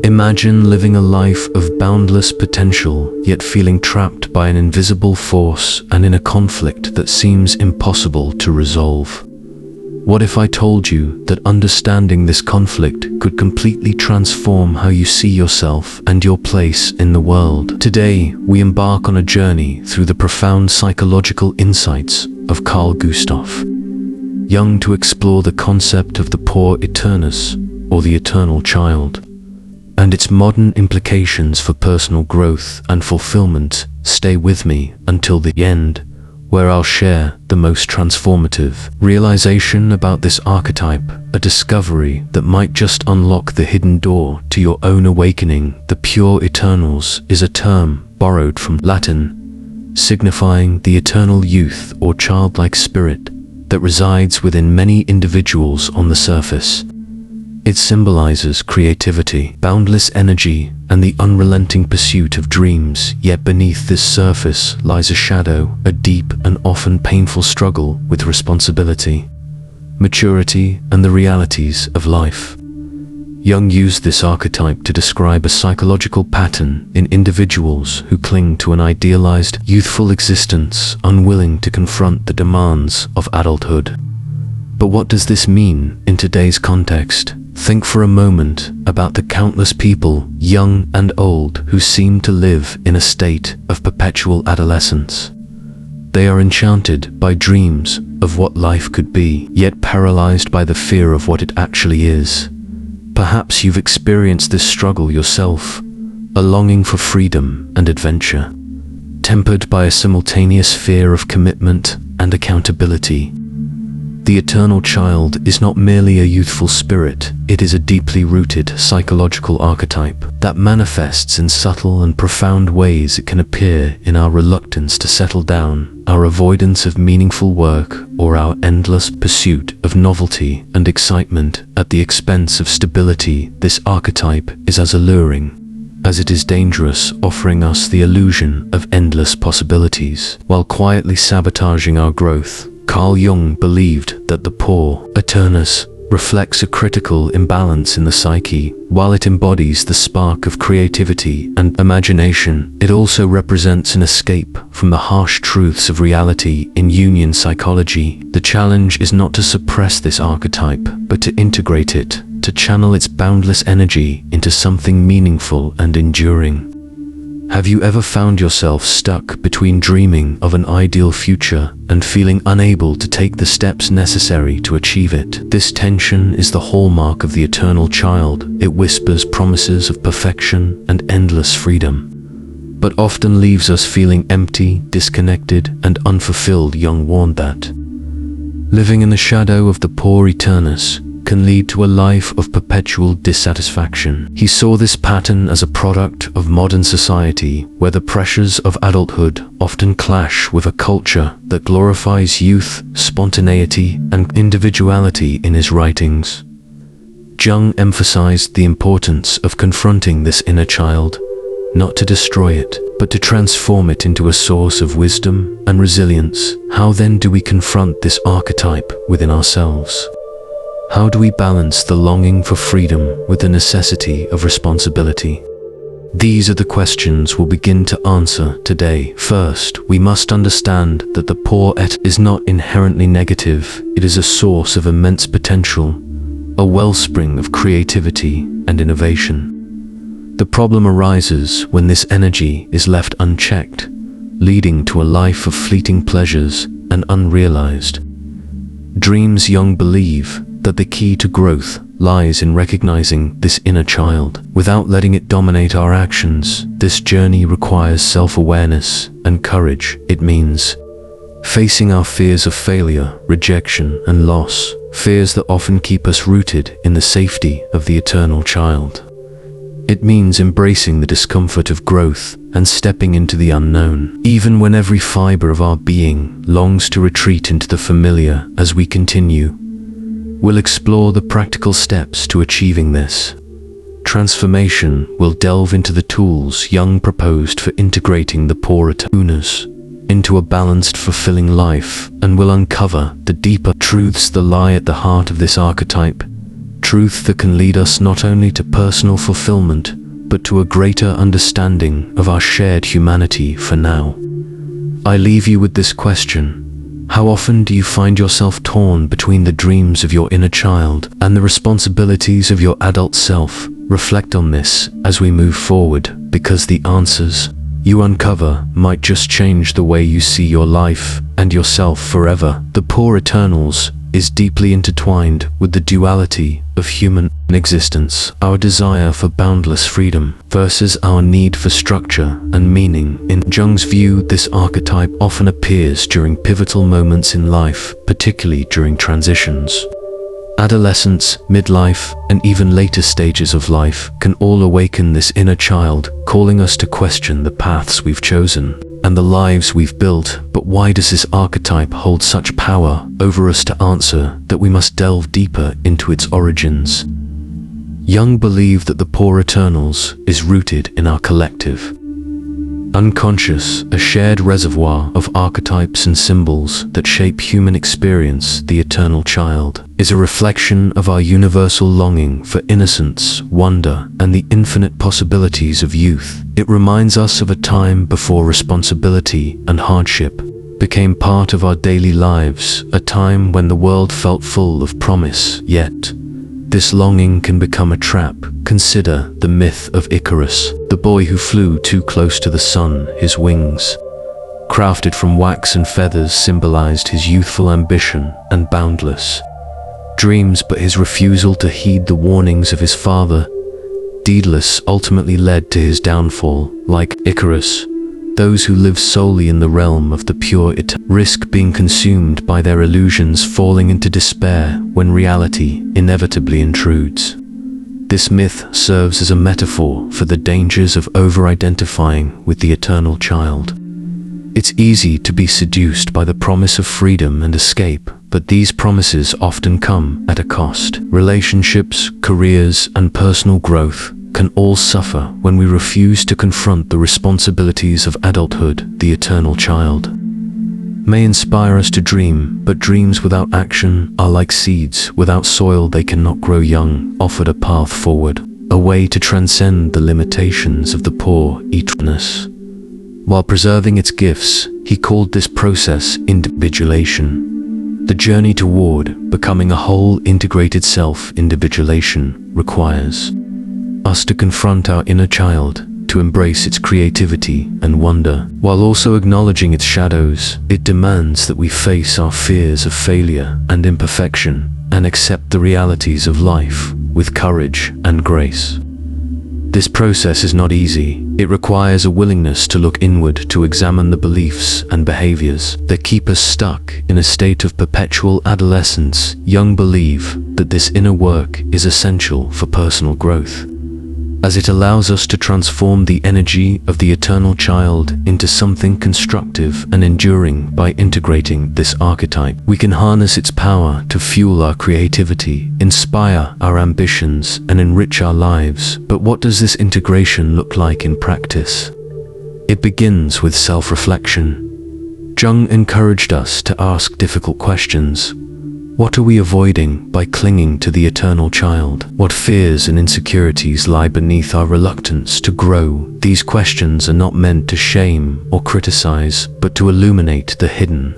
Imagine living a life of boundless potential, yet feeling trapped by an invisible force and in a conflict that seems impossible to resolve. What if I told you that understanding this conflict could completely transform how you see yourself and your place in the world? Today, we embark on a journey through the profound psychological insights of Carl Jung to explore the concept of the Puer Aeternus, or the eternal child, and its modern implications for personal growth and fulfillment. Stay with me until the end, where I'll share the most transformative realization about this archetype, a discovery that might just unlock the hidden door to your own awakening. The Puer Aeternus is a term borrowed from Latin, signifying the eternal youth or childlike spirit that resides within many individuals on the surface. It symbolizes creativity, boundless energy, and the unrelenting pursuit of dreams. Yet beneath this surface lies a shadow, a deep and often painful struggle with responsibility, maturity, and the realities of life. Jung used this archetype to describe a psychological pattern in individuals who cling to an idealized, youthful existence, unwilling to confront the demands of adulthood. But what does this mean in today's context? Think for a moment about the countless people, young and old, who seem to live in a state of perpetual adolescence. They are enchanted by dreams of what life could be, yet paralyzed by the fear of what it actually is. Perhaps you've experienced this struggle yourself, a longing for freedom and adventure, tempered by a simultaneous fear of commitment and accountability. The eternal child is not merely a youthful spirit, it is a deeply rooted psychological archetype that manifests in subtle and profound ways. It can appear in our reluctance to settle down, our avoidance of meaningful work, or our endless pursuit of novelty and excitement at the expense of stability. This archetype is as alluring as it is dangerous, offering us the illusion of endless possibilities while quietly sabotaging our growth. Carl Jung believed that the Puer Aeternus reflects a critical imbalance in the psyche. While it embodies the spark of creativity and imagination, it also represents an escape from the harsh truths of reality. In Jungian psychology, the challenge is not to suppress this archetype, but to integrate it, to channel its boundless energy into something meaningful and enduring. Have you ever found yourself stuck between dreaming of an ideal future and feeling unable to take the steps necessary to achieve it? This tension is the hallmark of the eternal child. It whispers promises of perfection and endless freedom, but often leaves us feeling empty, disconnected, and unfulfilled. Jung warned that living in the shadow of the Puer Aeternus can lead to a life of perpetual dissatisfaction. He saw this pattern as a product of modern society, where the pressures of adulthood often clash with a culture that glorifies youth, spontaneity, and individuality. In his writings, Jung emphasized the importance of confronting this inner child, not to destroy it, but to transform it into a source of wisdom and resilience. How then do we confront this archetype within ourselves? How do we balance the longing for freedom with the necessity of responsibility? These are the questions we'll begin to answer today. First, we must understand that the Puer Aeternus is not inherently negative. It is a source of immense potential, a wellspring of creativity and innovation. The problem arises when this energy is left unchecked, leading to a life of fleeting pleasures and unrealized dreams. Jung believed that the key to growth lies in recognizing this inner child without letting it dominate our actions. This journey requires self-awareness and courage. It means facing our fears of failure, rejection, and loss, fears that often keep us rooted in the safety of the eternal child. It means embracing the discomfort of growth and stepping into the unknown, even when every fiber of our being longs to retreat into the familiar. As we continue, we'll explore the practical steps to achieving this transformation. We'll delve into the tools Jung proposed for integrating the Puer Aeternus into a balanced, fulfilling life, and will uncover the deeper truths that lie at the heart of this archetype. truth that can lead us not only to personal fulfillment, but to a greater understanding of our shared humanity for now. I leave you with this question. How often do you find yourself torn between the dreams of your inner child and the responsibilities of your adult self? Reflect on this as we move forward, because the answers you uncover might just change the way you see your life and yourself forever. The Puer Aeternus is deeply intertwined with the duality of human existence, our desire for boundless freedom versus our need for structure and meaning. In Jung's view, this archetype often appears during pivotal moments in life, particularly during transitions. Adolescence, midlife, and even later stages of life can all awaken this inner child, calling us to question the paths we've chosen and the lives we've built. But why does this archetype hold such power over us? To answer that, we must delve deeper into its origins. Jung believed that the Puer Aeternus is rooted in our collective unconscious, a shared reservoir of archetypes and symbols that shape human experience. The eternal child is a reflection of our universal longing for innocence, wonder, and the infinite possibilities of youth. It reminds us of a time before responsibility and hardship became part of our daily lives, a time when the world felt full of promise. Yet, this longing can become a trap. Consider the myth of Icarus, the boy who flew too close to the sun. His wings, crafted from wax and feathers, symbolized his youthful ambition and boundless dreams, but his refusal to heed the warnings of his father, Daedalus, ultimately led to his downfall. Like Icarus, those who live solely in the realm of the Puer Aeternus risk being consumed by their illusions, falling into despair when reality inevitably intrudes. This myth serves as a metaphor for the dangers of over-identifying with the eternal child. It's easy to be seduced by the promise of freedom and escape, but these promises often come at a cost. Relationships, careers, and personal growth can all suffer when we refuse to confront the responsibilities of adulthood. The eternal child may inspire us to dream, but dreams without action are like seeds without soil. They cannot grow. Jung offered a path forward, a way to transcend the limitations of the Puer Aeternus. While preserving its gifts, he called this process individuation. The journey toward becoming a whole, integrated self. Individuation requires us to confront our inner child, to embrace its creativity and wonder, while also acknowledging its shadows. It demands that we face our fears of failure and imperfection and accept the realities of life with courage and grace. This process is not easy. It requires a willingness to look inward, to examine the beliefs and behaviors that keep us stuck in a state of perpetual adolescence. Jung believed that this inner work is essential for personal growth, as it allows us to transform the energy of the eternal child into something constructive and enduring. By integrating this archetype, we can harness its power to fuel our creativity, inspire our ambitions, and enrich our lives. But what does this integration look like in practice? It begins with self-reflection. Jung encouraged us to ask difficult questions. What are we avoiding by clinging to the eternal child? What fears and insecurities lie beneath our reluctance to grow? These questions are not meant to shame or criticize, but to illuminate the hidden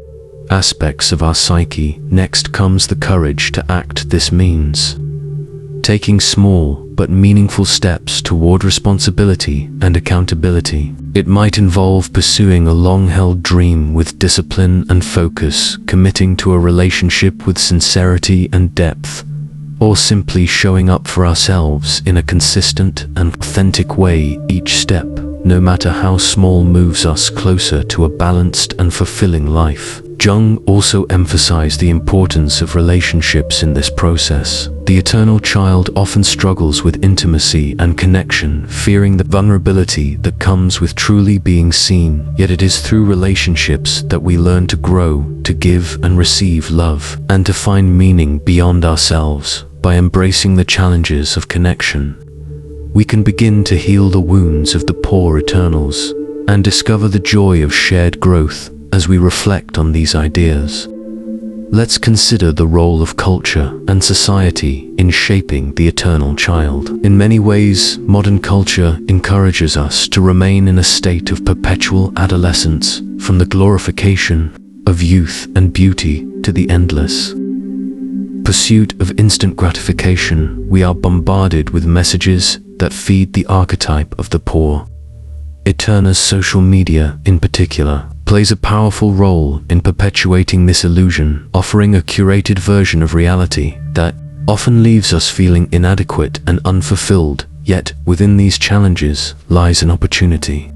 aspects of our psyche. Next comes the courage to act. This means taking small but meaningful steps toward responsibility and accountability. It might involve pursuing a long-held dream with discipline and focus, committing to a relationship with sincerity and depth, or simply showing up for ourselves in a consistent and authentic way. Each step, no matter how small, moves us closer to a balanced and fulfilling life. Jung also emphasized the importance of relationships in this process. The eternal child often struggles with intimacy and connection, fearing the vulnerability that comes with truly being seen. Yet it is through relationships that we learn to grow, to give and receive love, and to find meaning beyond ourselves. By embracing the challenges of connection, we can begin to heal the wounds of the Puer Aeternus and discover the joy of shared growth. As we reflect on these ideas, let's consider the role of culture and society in shaping the eternal child. In many ways, modern culture encourages us to remain in a state of perpetual adolescence, from the glorification of youth and beauty to the endless pursuit of instant gratification. We are bombarded with messages that feed the archetype of the Puer Aeternus. Social media, in particular, plays a powerful role in perpetuating this illusion, offering a curated version of reality that often leaves us feeling inadequate and unfulfilled. Yet, within these challenges lies an opportunity.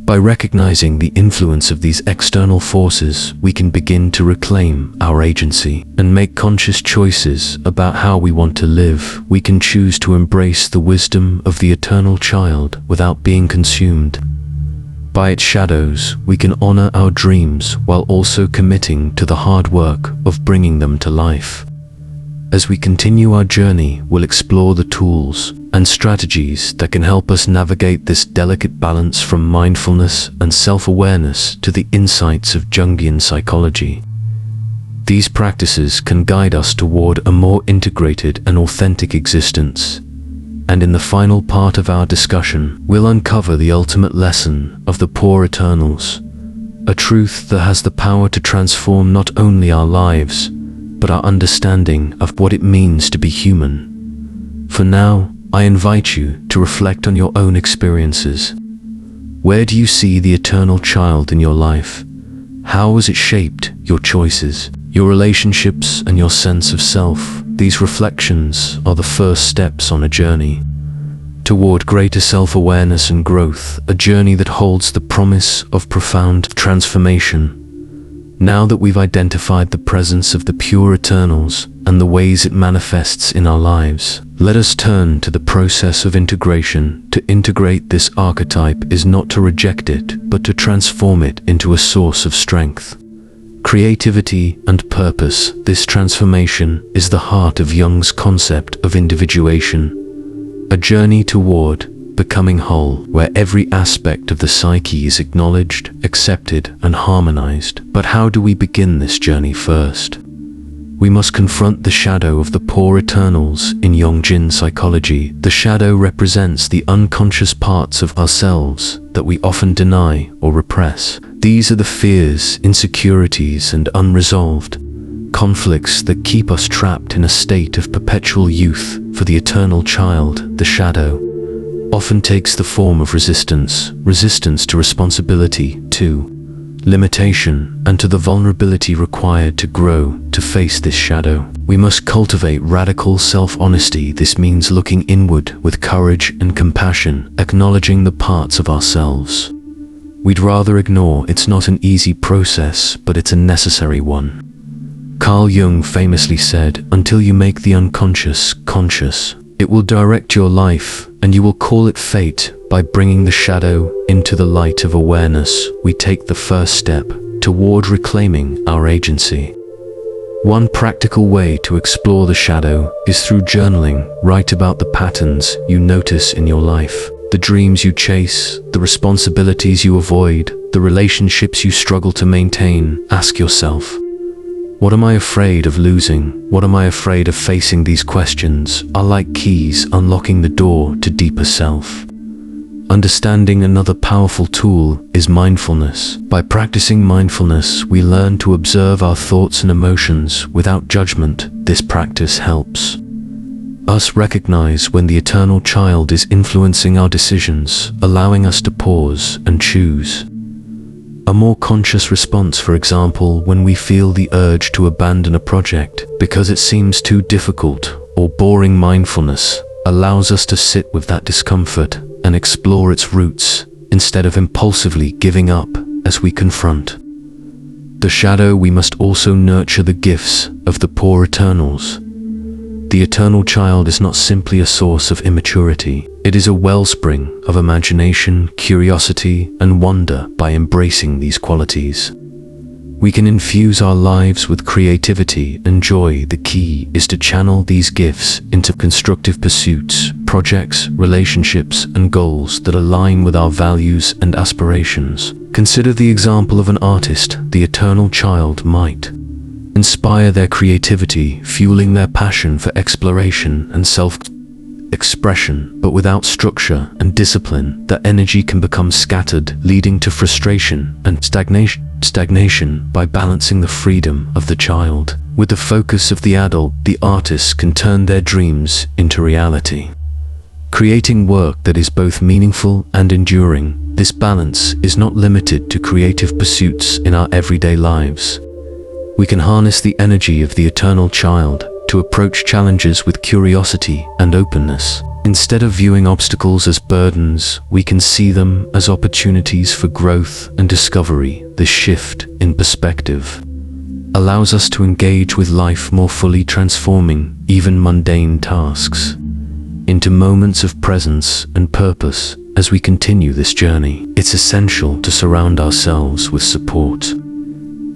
By recognizing the influence of these external forces, we can begin to reclaim our agency and make conscious choices about how we want to live. We can choose to embrace the wisdom of the eternal child without being consumed by its shadows. We can honor our dreams while also committing to the hard work of bringing them to life. As we continue our journey, we'll explore the tools and strategies that can help us navigate this delicate balance, from mindfulness and self-awareness to the insights of Jungian psychology. These practices can guide us toward a more integrated and authentic existence. And in the final part of our discussion, we'll uncover the ultimate lesson of the Puer Aeternus, a truth that has the power to transform not only our lives, but our understanding of what it means to be human. For now, I invite you to reflect on your own experiences. Where do you see the eternal child in your life? How has it shaped your choices, your relationships, and your sense of self? These reflections are the first steps on a journey toward greater self-awareness and growth, a journey that holds the promise of profound transformation. Now that we've identified the presence of the Puer Aeternus and the ways it manifests in our lives, let us turn to the process of integration. To integrate this archetype is not to reject it, but to transform it into a source of strength, creativity, and purpose. This transformation is the heart of Jung's concept of individuation, a journey toward becoming whole, where every aspect of the psyche is acknowledged, accepted, and harmonized. But how do we begin this journey? First, we must confront the shadow of the Puer Aeternus. In Jungian psychology, the shadow represents the unconscious parts of ourselves that we often deny or repress. These are the fears, insecurities, and unresolved conflicts that keep us trapped in a state of perpetual youth. For the eternal child, the shadow often takes the form of resistance to responsibility, to limitation, and to the vulnerability required to grow. To face this shadow, we must cultivate radical self-honesty. This means looking inward with courage and compassion, acknowledging the parts of ourselves we'd rather ignore. It's not an easy process, but it's a necessary one. Carl Jung famously said, "Until you make the unconscious conscious, it will direct your life, and you will call it fate." By bringing the shadow into the light of awareness, we take the first step toward reclaiming our agency. One practical way to explore the shadow is through journaling. Write about the patterns you notice in your life, the dreams you chase, the responsibilities you avoid, the relationships you struggle to maintain. Ask yourself, what am I afraid of losing? What am I afraid of facing? These questions are like keys unlocking the door to deeper self. Understanding another powerful tool is mindfulness. By practicing mindfulness, we learn to observe our thoughts and emotions without judgment. This practice helps us recognize when the eternal child is influencing our decisions, allowing us to pause and choose a more conscious response. For example, when we feel the urge to abandon a project because it seems too difficult or boring, mindfulness allows us to sit with that discomfort and explore its roots instead of impulsively giving up. As we confront the shadow, we must also nurture the gifts of the Puer Aeternus. The eternal child is not simply a source of immaturity. It is a wellspring of imagination, curiosity, and wonder. By embracing these qualities, we can infuse our lives with creativity and joy. The key is to channel these gifts into constructive pursuits, projects, relationships, and goals that align with our values and aspirations. Consider the example of an artist. The eternal child might inspire their creativity, fueling their passion for exploration and self-expression. But without structure and discipline, that energy can become scattered, leading to frustration and stagnation. By balancing the freedom of the child with the focus of the adult, the artists can turn their dreams into reality, creating work that is both meaningful and enduring. This balance is not limited to creative pursuits in our everyday lives. We can harness the energy of the eternal child to approach challenges with curiosity and openness. Instead of viewing obstacles as burdens, we can see them as opportunities for growth and discovery. This shift in perspective allows us to engage with life more fully, transforming even mundane tasks into moments of presence and purpose. As we continue this journey, it's essential to surround ourselves with support.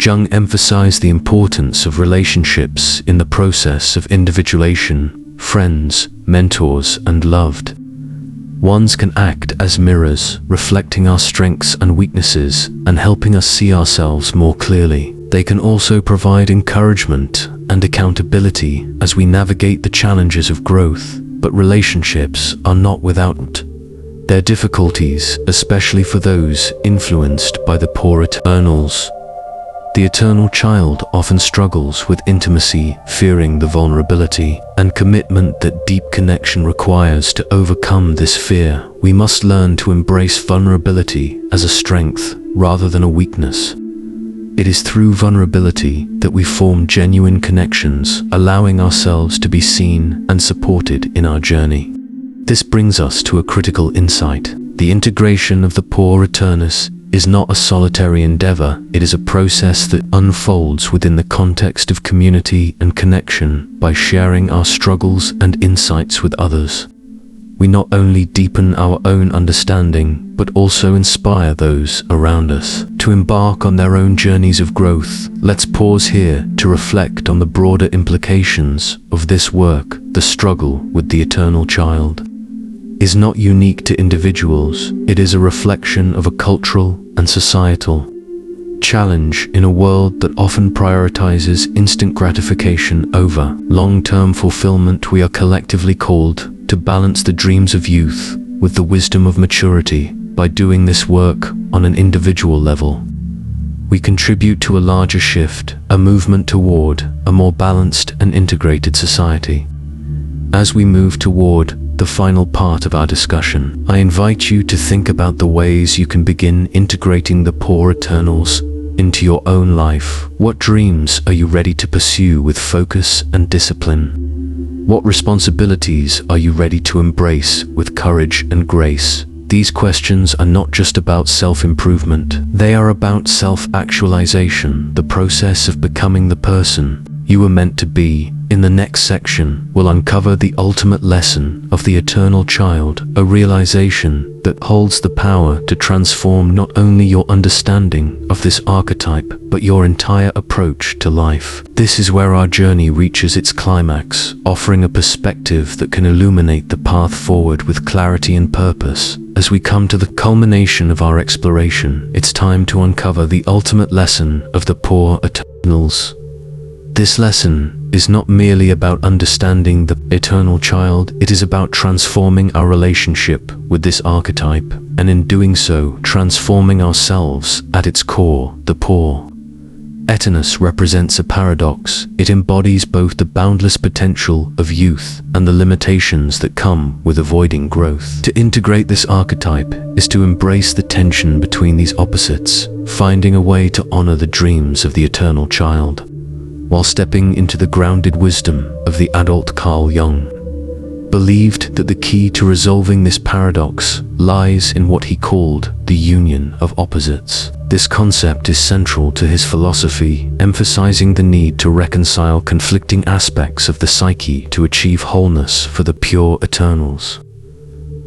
Jung emphasized the importance of relationships in the process of individuation. Friends, mentors, and loved ones can act as mirrors, reflecting our strengths and weaknesses and helping us see ourselves more clearly. They can also provide encouragement and accountability as we navigate the challenges of growth. But relationships are not without their difficulties, especially for those influenced by the Puer Aeternus. The eternal child often struggles with intimacy, fearing the vulnerability and commitment that deep connection requires. To overcome this fear, we must learn to embrace vulnerability as a strength rather than a weakness. It is through vulnerability that we form genuine connections, allowing ourselves to be seen and supported in our journey. This brings us to a critical insight. The integration of the Puer Aeternus is not a solitary endeavor. It is a process that unfolds within the context of community and connection. By sharing our struggles and insights with others, we not only deepen our own understanding, but also inspire those around us to embark on their own journeys of growth. Let's pause here to reflect on the broader implications of this work. The struggle with the eternal child is not unique to individuals. It is a reflection of a cultural and societal challenge in a world that often prioritizes instant gratification over long-term fulfillment. We are collectively called to balance the dreams of youth with the wisdom of maturity. By doing this work on an individual level, we contribute to a larger shift, a movement toward a more balanced and integrated society. As we move toward the final part of our discussion, I invite you to think about the ways you can begin integrating the Puer Aeternus into your own life. What dreams are you ready to pursue with focus and discipline? What responsibilities are you ready to embrace with courage and grace? These questions are not just about self-improvement. They are about self-actualization, the process of becoming the person you were meant to be. In the next section, we'll uncover the ultimate lesson of the eternal child, a realization that holds the power to transform not only your understanding of this archetype, but your entire approach to life. This is where our journey reaches its climax, offering a perspective that can illuminate the path forward with clarity and purpose. As we come to the culmination of our exploration, it's time to uncover the ultimate lesson of the Puer Aeternus. This lesson is not merely about understanding the eternal child, it is about transforming our relationship with this archetype, and in doing so, transforming ourselves at its core. The Puer Aeternus represents a paradox. It embodies both the boundless potential of youth and the limitations that come with avoiding growth. To integrate this archetype is to embrace the tension between these opposites, finding a way to honor the dreams of the eternal child, while stepping into the grounded wisdom of the adult. Carl Jung believed that the key to resolving this paradox lies in what he called the union of opposites. This concept is central to his philosophy, emphasizing the need to reconcile conflicting aspects of the psyche to achieve wholeness for the Puer Aeternus.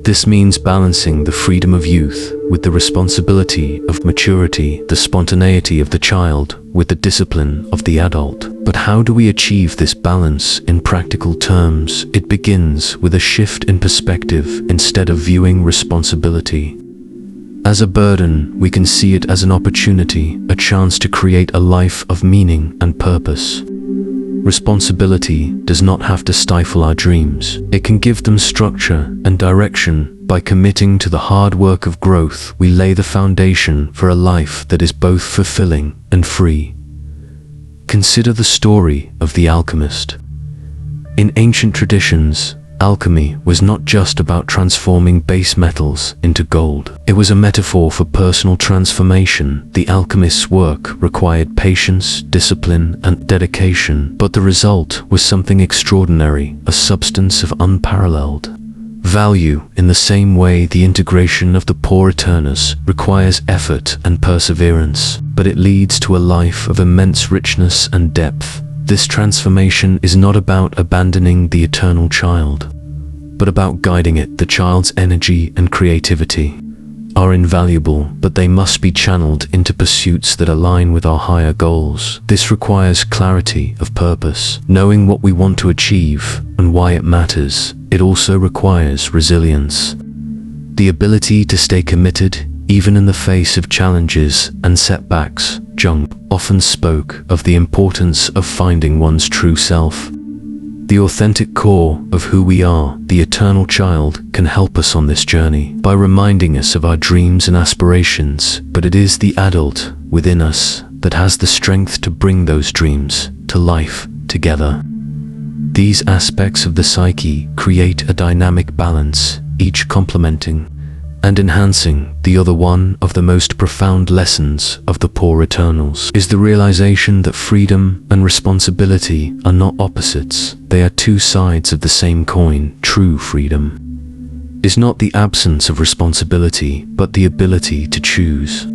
This means balancing the freedom of youth with the responsibility of maturity, the spontaneity of the child with the discipline of the adult. But how do we achieve this balance in practical terms? It begins with a shift in perspective. Instead of viewing responsibility as a burden, we can see it as an opportunity, a chance to create a life of meaning and purpose. Responsibility does not have to stifle our dreams. It can give them structure and direction. By committing to the hard work of growth, we lay the foundation for a life that is both fulfilling and free. Consider the story of the alchemist. In ancient traditions, alchemy was not just about transforming base metals into gold. It was a metaphor for personal transformation. The alchemist's work required patience, discipline, and dedication, but the result was something extraordinary, a substance of unparalleled value. In the same way, the integration of the Puer Aeternus requires effort and perseverance, but it leads to a life of immense richness and depth. This transformation is not about abandoning the eternal child, but about guiding it. The child's energy and creativity are invaluable, but they must be channeled into pursuits that align with our higher goals. This requires clarity of purpose, knowing what we want to achieve and why it matters. It also requires resilience, the ability to stay committed even in the face of challenges and setbacks. Jung often spoke of the importance of finding one's true self. The authentic core of who we are. The eternal child can help us on this journey by reminding us of our dreams and aspirations, but it is the adult within us that has the strength to bring those dreams to life together. These aspects of the psyche create a dynamic balance, each complementing and enhancing the other. One of the most profound lessons of the Puer Aeternus is the realization that freedom and responsibility are not opposites. They are two sides of the same coin. True freedom is not the absence of responsibility, but the ability to choose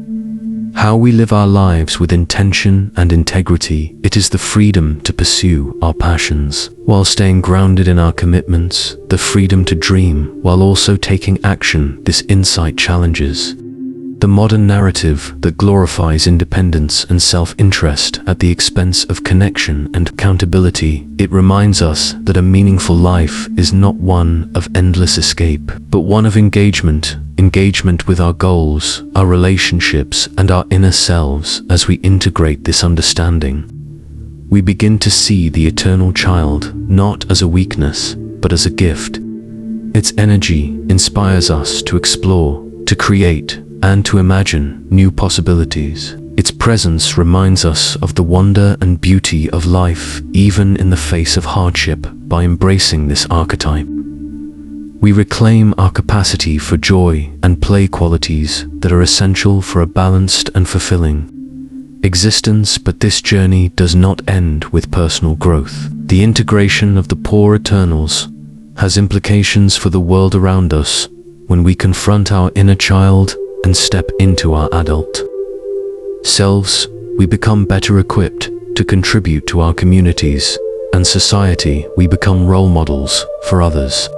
how we live our lives with intention and integrity. It is the freedom to pursue our passions while staying grounded in our commitments, the freedom to dream while also taking action. This insight challenges the modern narrative that glorifies independence and self-interest at the expense of connection and accountability. It reminds us that a meaningful life is not one of endless escape, but one of engagement with our goals, our relationships, and our inner selves. As we integrate this understanding, we begin to see the eternal child not as a weakness, but as a gift. Its energy inspires us to explore, to create, and to imagine new possibilities. Its presence reminds us of the wonder and beauty of life, even in the face of hardship. By embracing this archetype, we reclaim our capacity for joy and play, qualities that are essential for a balanced and fulfilling existence. But this journey does not end with personal growth. The integration of the Puer Aeternus has implications for the world around us. When we confront our inner child and step into our adult selves, we become better equipped to contribute to our communities and society. We become role models for others,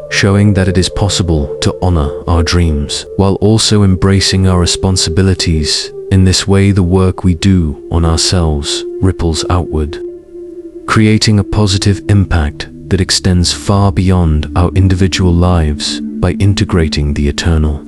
showing that it is possible to honor our dreams while also embracing our responsibilities. In this way, the work we do on ourselves ripples outward, creating a positive impact that extends far beyond our individual lives. By integrating the eternal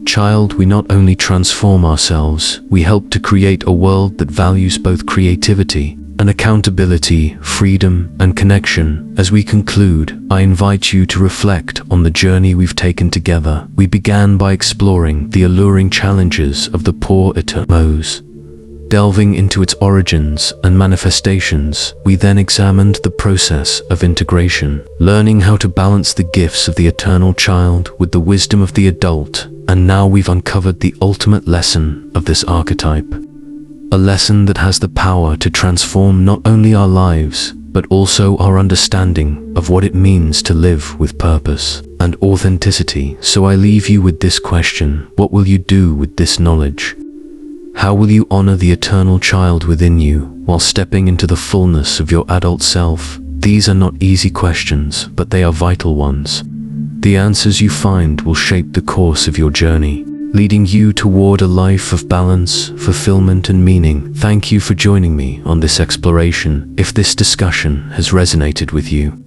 child, we not only transform ourselves, we help to create a world that values both creativity and accountability, freedom and connection. As we conclude, I invite you to reflect on the journey we've taken together. We began by exploring the alluring challenges of the Puer Aeternus, delving into its origins and manifestations. We then examined the process of integration, learning how to balance the gifts of the eternal child with the wisdom of the adult. And now we've uncovered the ultimate lesson of this archetype, a lesson that has the power to transform not only our lives, but also our understanding of what it means to live with purpose and authenticity. So I leave you with this question: what will you do with this knowledge? How will you honor the eternal child within you while stepping into the fullness of your adult self? These are not easy questions, but they are vital ones. The answers you find will shape the course of your journey, leading you toward a life of balance, fulfillment, and meaning. Thank you for joining me on this exploration. If this discussion has resonated with you,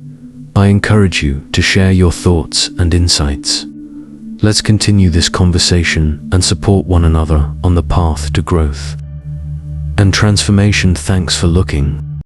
I encourage you to share your thoughts and insights. Let's continue this conversation and support one another on the path to growth and transformation. Thanks for looking.